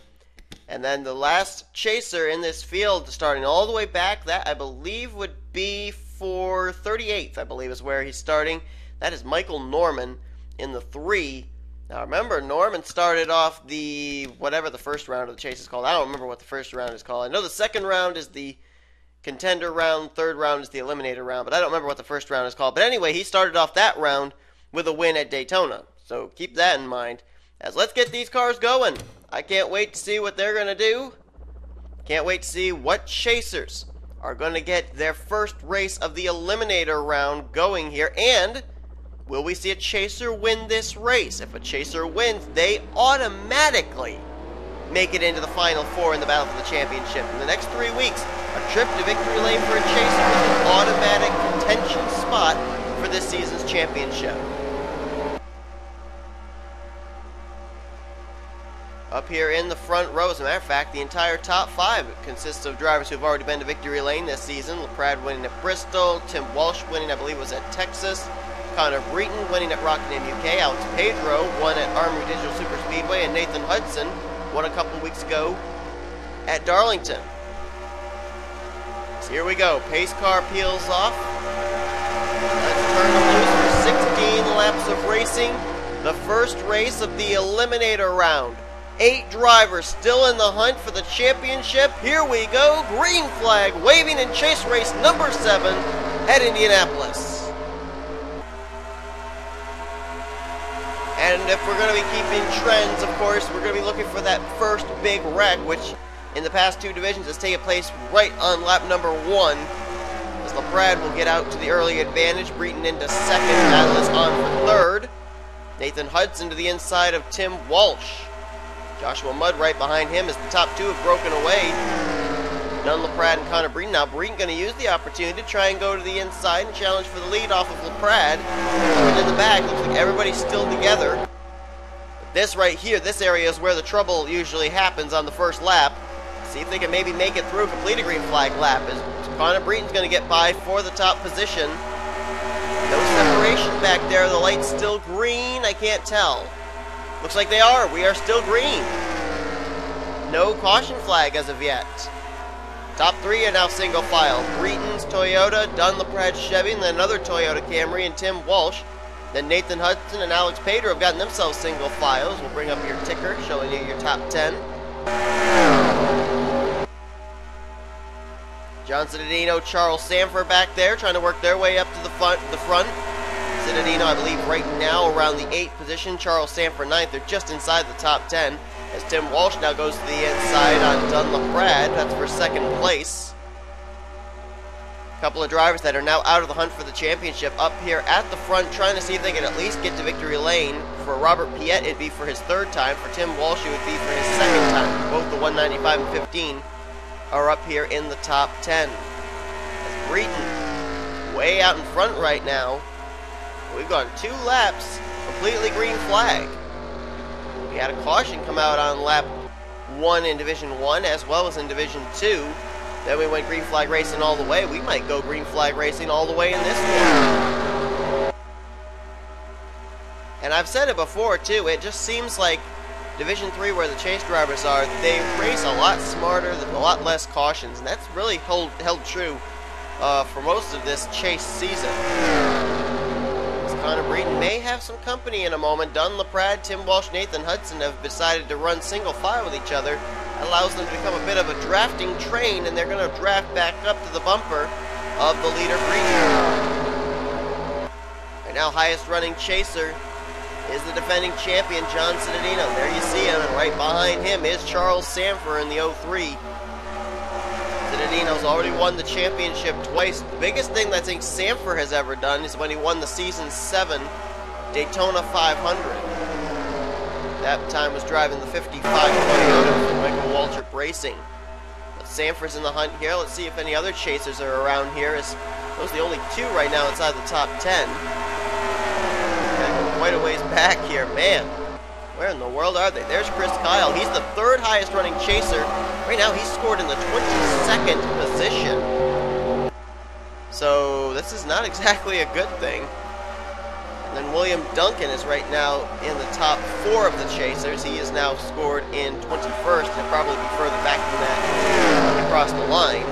And then the last chaser in this field, starting all the way back, that I believe would be for 38th, I believe is where he's starting. That is Michael Norman in the 3. Now remember, Norman started off the, whatever the first round of the chase is called. I don't remember what the first round is called. I know the second round is the contender round, third round is the eliminator round, but I don't remember what the first round is called. But anyway, he started off that round with a win at Daytona. So keep that in mind. As let's get these cars going. I can't wait to see what they're going to do. Can't wait to see what chasers are going to get their first race of the eliminator round going here. And will we see a chaser win this race? If a chaser wins, they automatically make it into the Final Four in the Battle for the Championship. In the next 3 weeks, a trip to victory lane for a chaser is an automatic contention spot for this season's championship. Up here in the front row, as a matter of fact, the entire top 5 consists of drivers who have already been to victory lane this season. LaPrade winning at Bristol, Tim Walsh winning, I believe, was at Texas, Connor Breton winning at Rockingham, UK, Alex Pedro won at Armory Digital Superspeedway, and Nathan Hudson won a couple weeks ago at Darlington. So here we go. Pace car peels off. Let's turn loose for 16 laps of racing. The first race of the eliminator round. 8 drivers still in the hunt for the championship. Here we go. Green flag waving in chase race number 7 at Indianapolis. And if we're going to be keeping trends, of course, we're going to be looking for that first big wreck, which in the past 2 divisions has taken place right on lap number 1. As LaPrade will get out to the early advantage, Breton into second, Atlas on for third. Nathan Hudson to the inside of Tim Walsh. Joshua Mudd right behind him as the top 2 have broken away. Dunn, LaPrade, and Connor Breton. Now Breton going to use the opportunity to try and go to the inside and challenge for the lead off of LaPrade. And in the back, looks like everybody's still together. But this right here, this area is where the trouble usually happens on the first lap. See if they can maybe make it through, complete a green flag lap. As Connor Breton's going to get by for the top position. No separation back there. The light's still green. I can't tell. Looks like they are. We are still green. No caution flag as of yet. Top 3 are now single file. Breton's Toyota, Dunn, LaPrade, Chevy, and then another Toyota Camry, and Tim Walsh. Then Nathan Hudson and Alex Pedro have gotten themselves single files. We'll bring up your ticker showing you your top 10. John Cittadino, Charles Sanford back there trying to work their way up to the front. Cittadino, I believe, right now around the 8th position. Charles Sanford 9th. They're just inside the top 10. As Tim Walsh now goes to the inside on Dunn LaPrade. That's for second place. A couple of drivers that are now out of the hunt for the championship up here at the front, trying to see if they can at least get to victory lane. For Robert Piet, it'd be for his 3rd time. For Tim Walsh, it would be for his 2nd time. Both the 195 and 15 are up here in the top 10. As Breton way out in front right now. We've gone 2 laps, completely green flag. We had a caution come out on lap 1 in Division 1 as well as in Division 2. Then we went green flag racing all the way. We might go green flag racing all the way in this one. And I've said it before too, it just seems like Division 3 where the chase drivers are, they race a lot smarter, with a lot less cautions, and that's really held true for most of this chase season. Connor Breton may have some company in a moment. Dunn, LaPrade, Tim Walsh, Nathan Hudson have decided to run single file with each other. That allows them to become a bit of a drafting train, and they're going to draft back up to the bumper of the leader, Breton. Right now, highest running chaser is the defending champion, John Cittadino. There you see him, and right behind him is Charles Sanford in the 03. Cittadino's already won the championship twice. The biggest thing that I think Sanford has ever done is when he won the Season 7 Daytona 500. That time was driving the 55 Toyota from Michael Waltrip Racing. But Sanford's in the hunt here. Let's see if any other chasers are around here. As those are the only 2 right now inside the top 10. Quite a ways back here, man. Where in the world are they? There's Chris Kyle. He's the 3rd highest running chaser. Right now he's scored in the 22nd position. So this is not exactly a good thing. And then William Duncan is right now in the top 4 of the chasers. He is now scored in 21st. He'll probably be further back than that across the line.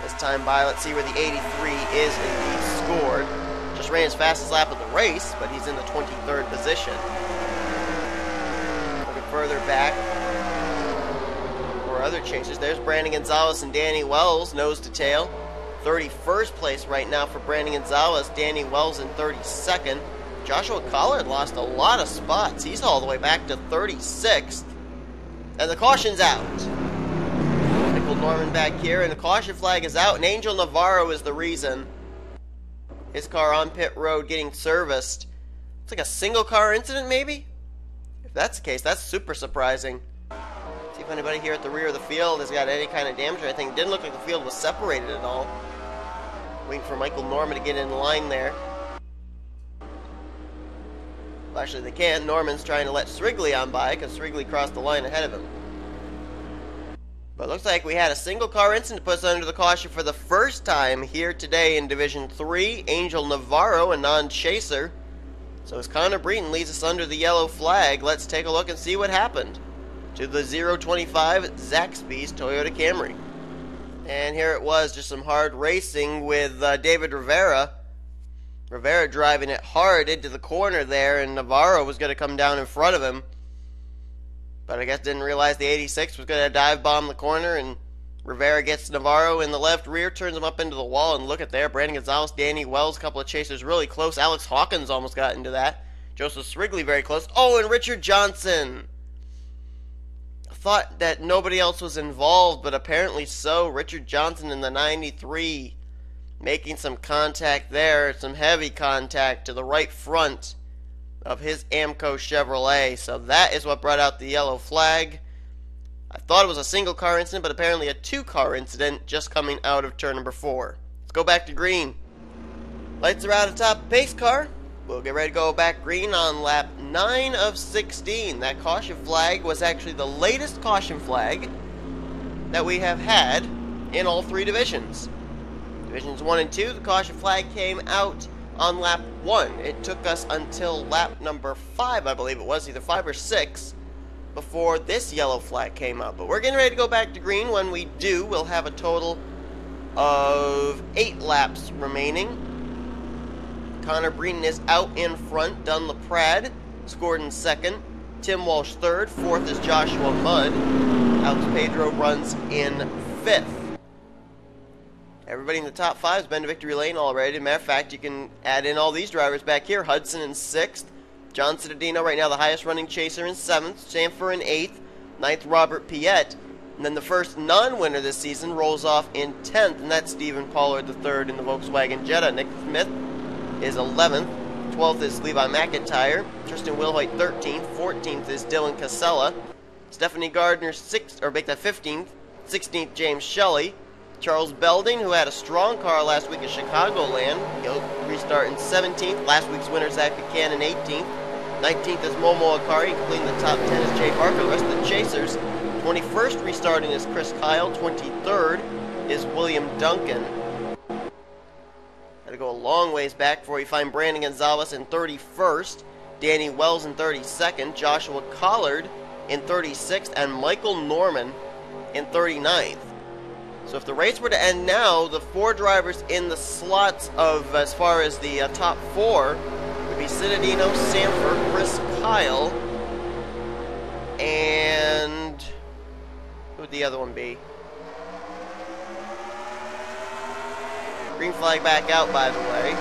This time by, let's see where the 83 is indeed scored. Just ran his fastest lap of the race, but he's in the 23rd position. Looking further back for other chasers, there's Brandon Gonzalez and Danny Wells, nose to tail. 31st place right now for Brandon Gonzalez, Danny Wells in 32nd. Joshua Collard lost a lot of spots. He's all the way back to 36th. And the caution's out. Michael Norman back here, and the caution flag is out, and Angel Navarro is the reason. His car on pit road getting serviced. It's like a single car incident, maybe? If that's the case, that's super surprising. See if anybody here at the rear of the field has got any kind of damage or anything. It didn't look like the field was separated at all. Waiting for Michael Norman to get in line there. Well, actually, they can't. Norman's trying to let Srigley on by because Srigley crossed the line ahead of him. But it looks like we had a single car incident to put us under the caution for the first time here today in Division 3. Angel Navarro, a non-chaser. So as Connor Breton leads us under the yellow flag, let's take a look and see what happened to the 025 Zaxby's Toyota Camry. And here it was, just some hard racing with David Rivera. Rivera driving it hard into the corner there, and Navarro was going to come down in front of him. But I guess didn't realize the 86 was going to dive bomb the corner, and Rivera gets Navarro in the left rear, turns him up into the wall, and look at there, Brandon Gonzalez, Danny Wells, a couple of chasers really close. Alex Hawkins almost got into that. Joseph Srigley very close. Oh, and Richard Johnson. I thought that nobody else was involved, but apparently so. Richard Johnson in the 93 making some contact there, some heavy contact to the right front of his Amco Chevrolet. So that is what brought out the yellow flag. I thought it was a single car incident, but apparently a 2-car incident just coming out of turn number 4. Let's go back to green. Lights are out atop pace car. We'll get ready to go back green on lap 9 of 16. That caution flag was actually the latest caution flag that we have had in all 3 divisions. Divisions 1 and 2, the caution flag came out on lap 1. It took us until lap number 5, I believe it was, either 5 or 6, before this yellow flag came up. But we're getting ready to go back to green. When we do, we'll have a total of 8 laps remaining. Connor Breton is out in front. Dunlap Pratt scored in 2nd. Tim Walsh 3rd. 4th is Joshua Mudd. Alex Pedro runs in 5th. Everybody in the top 5 has been to victory lane already. As a matter of fact, you can add in all these drivers back here. Hudson in 6th. John Cittadino, right now the highest running chaser, in 7th. Sanford in 8th. 9th, Robert Piet. And then the first non-winner this season rolls off in 10th, and that's Stephen Pollard III in the Volkswagen Jetta. Nick Smith is 11th. 12th is Levi McIntyre. Tristan Wilhoit 13th. 14th is Dylan Casella. Stephanie Gardner 15th. 16th, James Shelley. Charles Belding, who had a strong car last week at Chicagoland, he'll restart in 17th. Last week's winner, Zach Buchanan, 18th. 19th is Momo Akari, completing the top 10 is Jay Barker. The rest of the chasers. 21st restarting is Chris Kyle. 23rd is William Duncan. Got to go a long ways back before you find Brandon Gonzalez in 31st, Danny Wells in 32nd, Joshua Collard in 36th, and Michael Norman in 39th. So if the race were to end now, the 4 drivers in the slots of, as far as the top 4, would be Cittadino, Sanford, Chris Kyle, and who would the other one be? Green flag back out, by the way.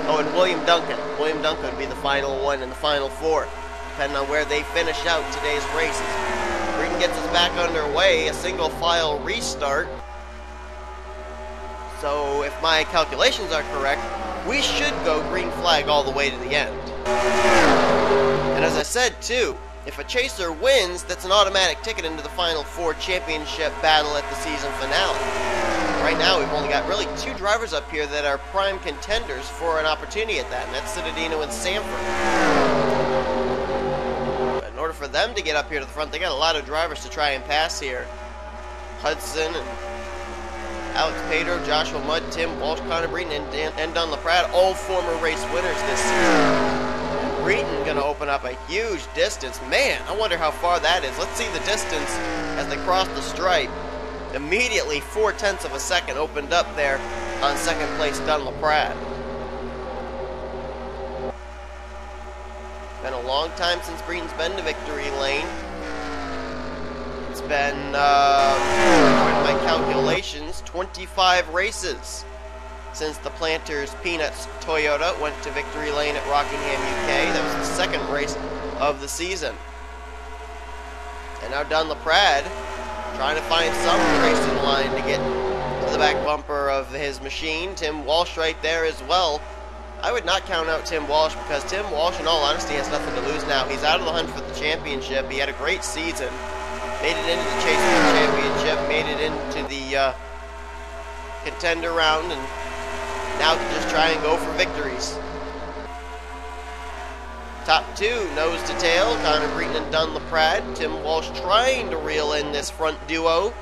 Oh, and William Duncan. William Duncan would be the final one in the final 4, depending on where they finish out today's races. Green gets us back underway, a single file restart. So if my calculations are correct, we should go green flag all the way to the end. And as I said too, if a chaser wins, that's an automatic ticket into the final 4 championship battle at the season finale. Right now we've only got really 2 drivers up here that are prime contenders for an opportunity at that, and that's Cittadino and Sanford. But in order for them to get up here to the front, they got a lot of drivers to try and pass here. Hudson and Alex Pedro, Joshua Mudd, Tim Walsh, Connor Breton, and Don LaPrade, all former race winners this season. Breton going to open up a huge distance. Man, I wonder how far that is. Let's see the distance as they cross the stripe. Immediately, 0.4 of a second opened up there on second place Don LaPrade. Been a long time since Breton's been to victory lane. It's been, according to my calculations, 25 races since the Planters Peanuts Toyota went to victory lane at Rockingham, UK. That was the second race of the season. And now Don LaPrade trying to find some racing line to get to the back bumper of his machine. Tim Walsh right there as well. I would not count out Tim Walsh because Tim Walsh, in all honesty, has nothing to lose now. He's out of the hunt for the championship. He had a great season. Made it into the chase for the championship. Made it into the contender round. And now to just try and go for victories. Top two, nose to tail. Connor Breton and Don LaPrade. Tim Walsh trying to reel in this front duo.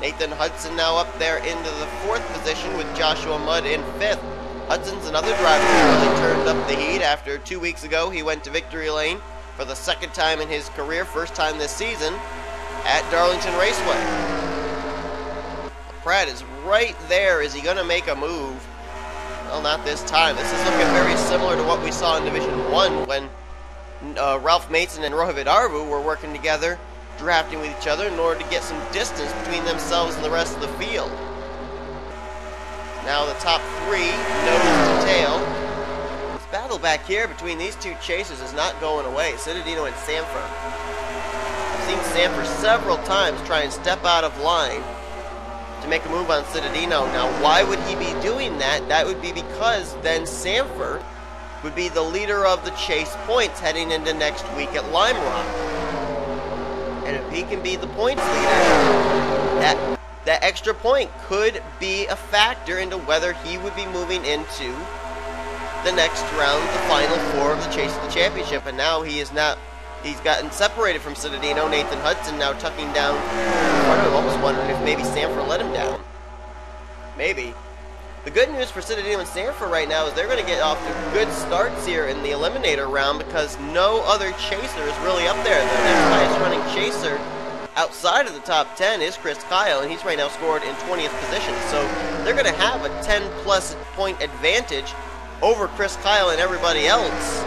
Nathan Hudson now up there into the fourth position with Joshua Mudd in fifth. Hudson's another driver who really turned up the heat after 2 weeks ago. He went to victory lane for the second time in his career, first time this season, at Darlington Raceway. LaPrade is right there. Is he going to make a move? Well, not this time. This is looking very similar to what we saw in Division 1 when Ralph Mason and Rohit Arvu were working together, drafting with each other in order to get some distance between themselves and the rest of the field. Now the top three, nose to tail. This battle back here between these two chasers is not going away. Citadino and Sanford. I've seen Sanford several times try and step out of line to make a move on Citadino. Now, why would he be doing that? That would be because then Sanford would be the leader of the chase points heading into next week at Lime Rock. And if he can be the points leader, that extra point could be a factor into whether he would be moving into the next round, the final four of the Chase of the Championship. And now he is not, he's gotten separated from Citadino. Nathan Hudson now tucking down. I'm almost wondering if maybe Sanford let him down. Maybe. The good news for Citadino and Sanford right now is they're going to get off to good starts here in the Eliminator round because no other chaser is really up there. The next highest running chaser outside of the top 10 is Chris Kyle, and he's right now scored in 20th position. So they're going to have a 10-plus point advantage over Chris Kyle and everybody else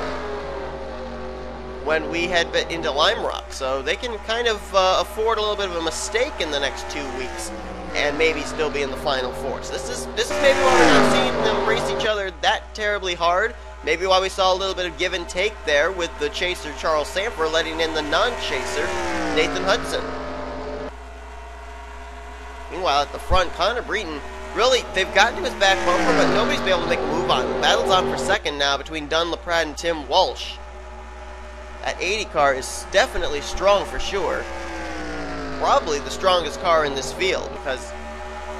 when we head into Lime Rock. So they can kind of afford a little bit of a mistake in the next 2 weeks and maybe still be in the Final Four. So this is maybe why we're not seeing them race each other that terribly hard. Maybe why we saw a little bit of give and take there with the chaser Charles Sanford letting in the non-chaser Nathan Hudson. Meanwhile, at the front, Connor Breton, really, they've gotten to his back bumper, but nobody's been able to make a move on him. The battle's on for second now between Don LaPrade and Tim Walsh. That 80 car is definitely strong for sure. Probably the strongest car in this field because,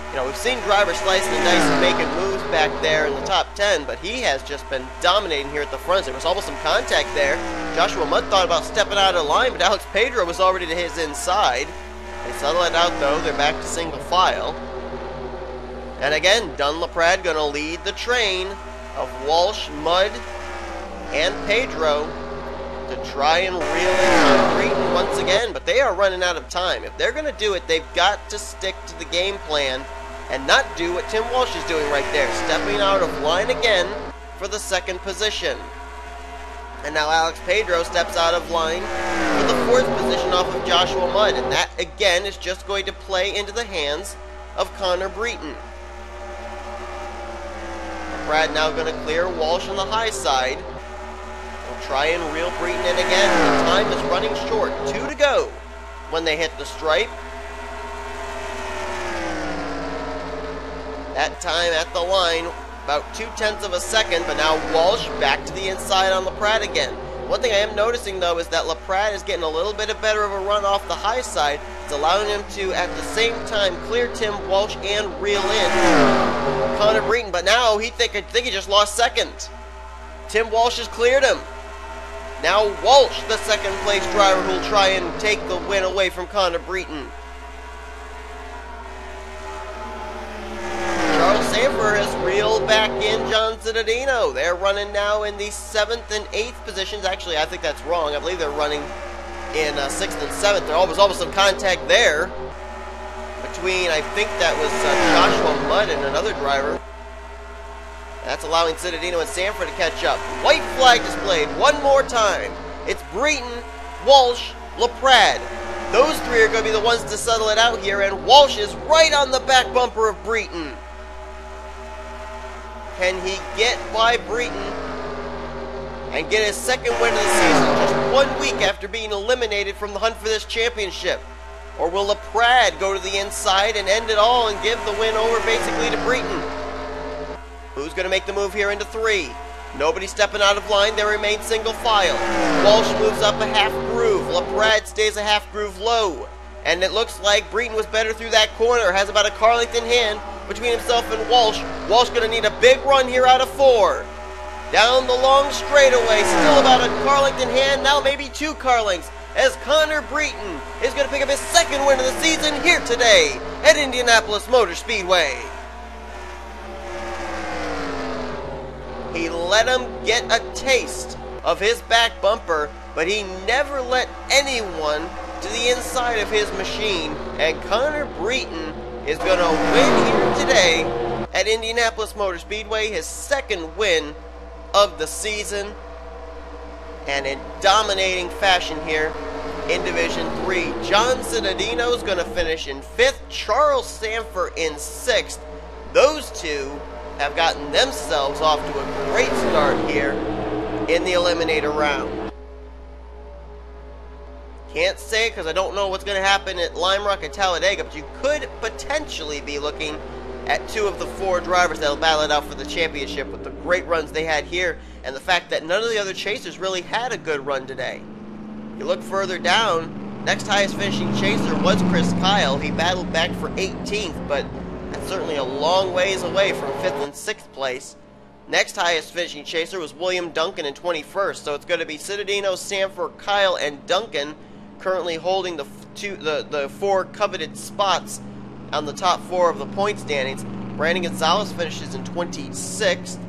you know, we've seen drivers slicing and dicing and making moves back there in the top 10, but he has just been dominating here at the front. There was almost some contact there. Joshua Mudd thought about stepping out of line, but Alex Pedro was already to his inside. They settle it out, though. They're back to single file. And again, Don LaPrade going to lead the train of Walsh, Mudd, and Pedro to try and reel in Breton once again. But they are running out of time. If they're going to do it, they've got to stick to the game plan and not do what Tim Walsh is doing right there, stepping out of line again for the second position. And now Alex Pedro steps out of line for the fourth position off of Joshua Mudd. And that, again, is just going to play into the hands of Connor Breton. Brad now going to clear Walsh on the high side. We'll try and reel Breton in again. The time is running short. 2 to go when they hit the stripe. That time at the line, about 0.2 of a second, but now Walsh back to the inside on LaPrade again. One thing I am noticing, though, is that LaPrade is getting a little bit better of a run off the high side. It's allowing him to, at the same time, clear Tim Walsh and reel in Connor Breton. But now I think he just lost second. Tim Walsh has cleared him. Now Walsh, the second place driver, who will try and take the win away from Connor Breton. Sanford has reeled back in John Cittadino. They're running now in the 7th and 8th positions. Actually, I think that's wrong. I believe they're running in 6th and 7th. There was almost some contact there between, I think that was Joshua Mudd and another driver. That's allowing Cittadino and Sanford to catch up. White flag displayed one more time. It's Breton, Walsh, LaPrade. Those three are going to be the ones to settle it out here, and Walsh is right on the back bumper of Breton. Can he get by Breton and get his second win of the season just 1 week after being eliminated from the hunt for this championship? Or will LaPrade go to the inside and end it all and give the win over basically to Breton? Who's going to make the move here into 3? Nobody stepping out of line. They remain single file. Walsh moves up a half groove. LaPrade stays a half groove low. And it looks like Breton was better through that corner. Has about a car length in hand between himself and Walsh. Walsh going to need a big run here out of 4. Down the long straightaway. Still about a car length in hand. Now maybe 2 car lengths. As Connor Breton is going to pick up his second win of the season here today at Indianapolis Motor Speedway. He let him get a taste of his back bumper, but he never let anyone to the inside of his machine. And Connor Breton is going to win here today at Indianapolis Motor Speedway, his second win of the season, and in dominating fashion here in Division 3. John Cittadino is going to finish in 5th, Charles Sanford in 6th. Those two have gotten themselves off to a great start here in the eliminator round. Can't say because I don't know what's going to happen at Lime Rock and Talladega, but you could potentially be looking at 2 of the 4 drivers that will battle it out for the championship with the great runs they had here and the fact that none of the other chasers really had a good run today. You look further down, next highest finishing chaser was Chris Kyle. He battled back for 18th, but that's certainly a long ways away from 5th and 6th place. Next highest finishing chaser was William Duncan in 21st, so it's going to be Cittadino, Sanford, Kyle, and Duncan currently holding the 4 coveted spots on the top 4 of the point standings. Brandon Gonzalez finishes in 26th.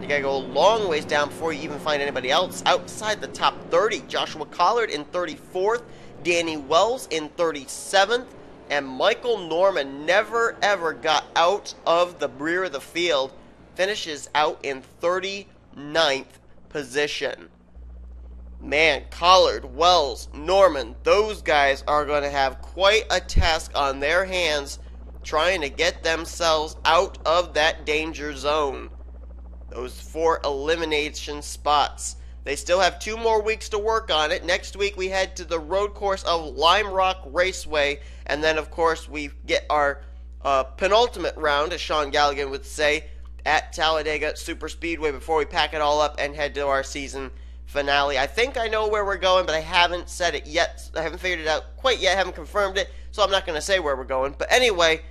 You gotta go a long ways down before you even find anybody else outside the top 30. Joshua Collard in 34th, Danny Wells in 37th, and Michael Norman never ever got out of the rear of the field. Finishes out in 39th position. Man, Collard, Wells, Norman, those guys are going to have quite a task on their hands trying to get themselves out of that danger zone. Those 4 elimination spots. They still have 2 more weeks to work on it. Next week we head to the road course of Lime Rock Raceway, and then of course we get our penultimate round, as Sean Galligan would say, at Talladega Super Speedway before we pack it all up and head to our season finale. I think I know where we're going, but I haven't said it yet. I haven't figured it out quite yet. I haven't confirmed it, so I'm not going to say where we're going. But anyway,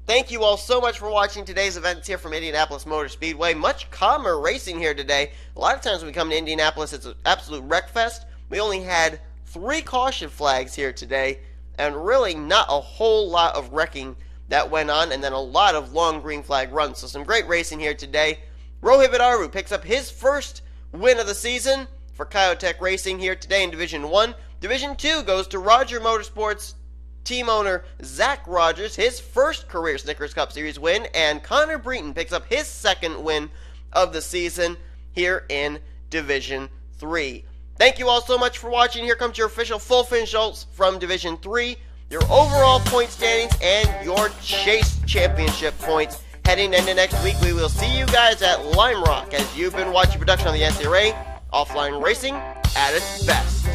thank you all so much for watching today's events here from Indianapolis Motor Speedway. Much calmer racing here today. A lot of times when we come to Indianapolis, it's an absolute wreck fest. We only had 3 caution flags here today, and really not a whole lot of wrecking that went on, and then a lot of long green flag runs. So some great racing here today. Rohit Aru picks up his first win of the season for Kyotech Racing here today in Division 1. Division 2 goes to Roger Motorsports team owner Zach Rogers, his first career Snickers Cup Series win, and Connor Breton picks up his second win of the season here in Division 3. Thank you all so much for watching. Here comes your official full finish results from Division 3, your overall point standings, and your Chase Championship points. Heading into next week, we will see you guys at Lime Rock as you've been watching production on the NNSCRA. Offline racing at its best.